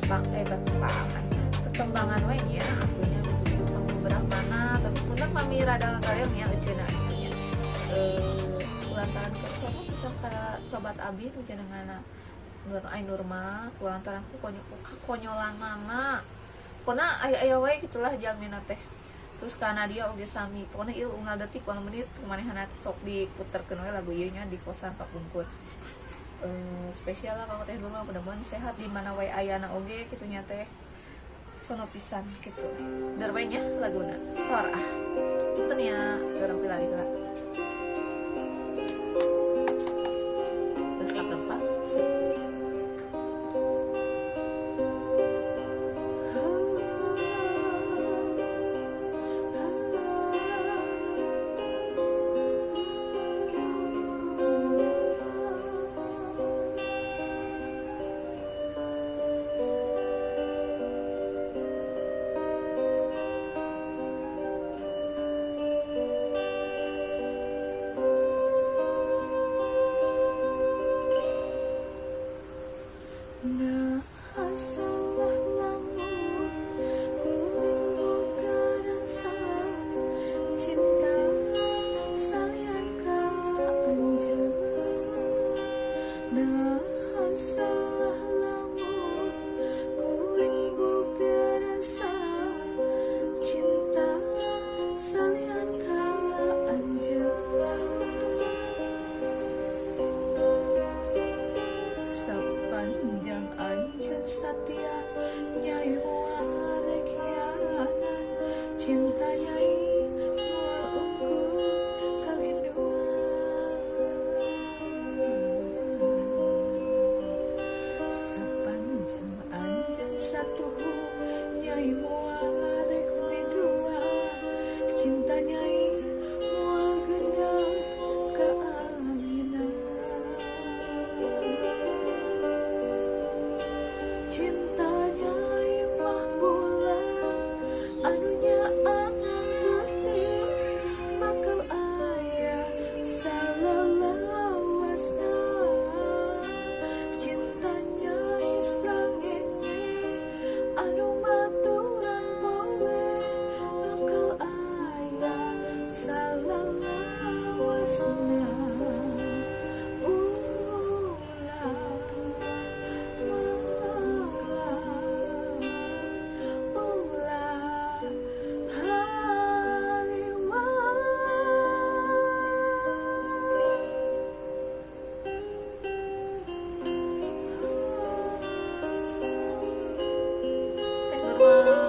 ketembangan we nya atunya begitu pengberang mana tapi punten mami rada kalian nya eceuna itunya lantaran ke sono bisa ka sobat abi nu jenengana Nur Ainur mah lantaran ku konyolanana pokona aya wae gitulah jalmina teh terus kana dia oge sami pokona ieu unggal detik ulang menit kumanehna sok diputerkeun we lagu ieu nya di kosan Pak Pungkur spesial lah kalau teh dulu mudah-mudahan sehat di mana wae ayana oge kitu nya teh sono pisan gitu darwanya laguna sorah kita nih ya orang pilih lah terus lap tempat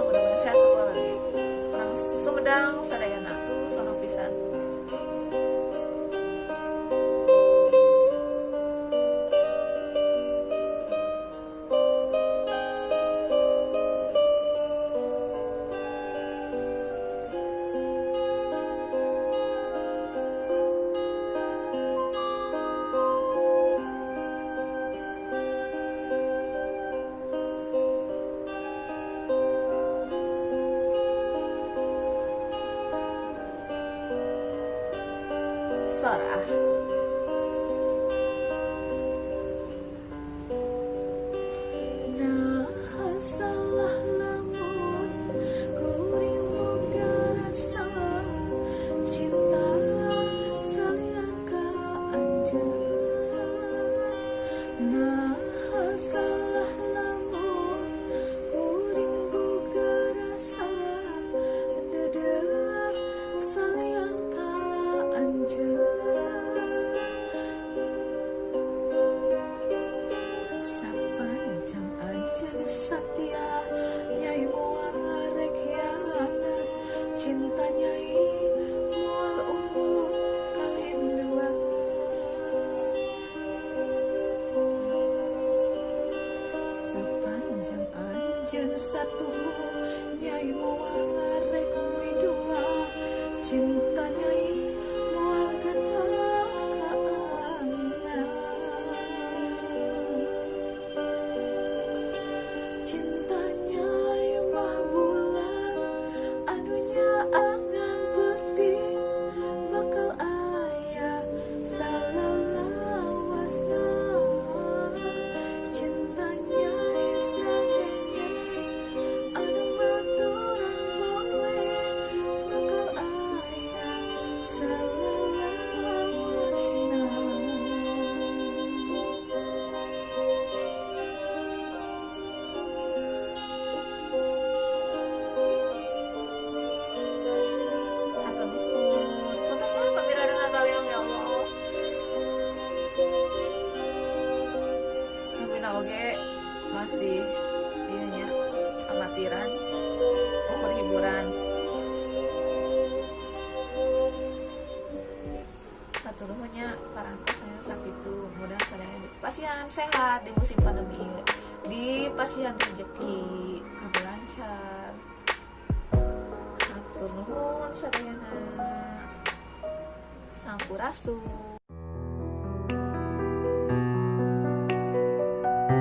mudah-mudahan sehat sekolah lagi orang Sumedang sadayana sono pisan sorah satu nyai moal rek midua cinta nyai moal gana kaangina cinta nyai mah bulan anunya angan penting bakal aya salalawasna cinta nyai srageng Abina oge masih ininya amatiran ukur hiburan. Hatur nuhunnya parangtos saya sakitu, mudah sadaya pasien sehat di musim pandemi ieu, di pasien rezeki anu lancar. Hatur nuhun sadayana. Sampurasun.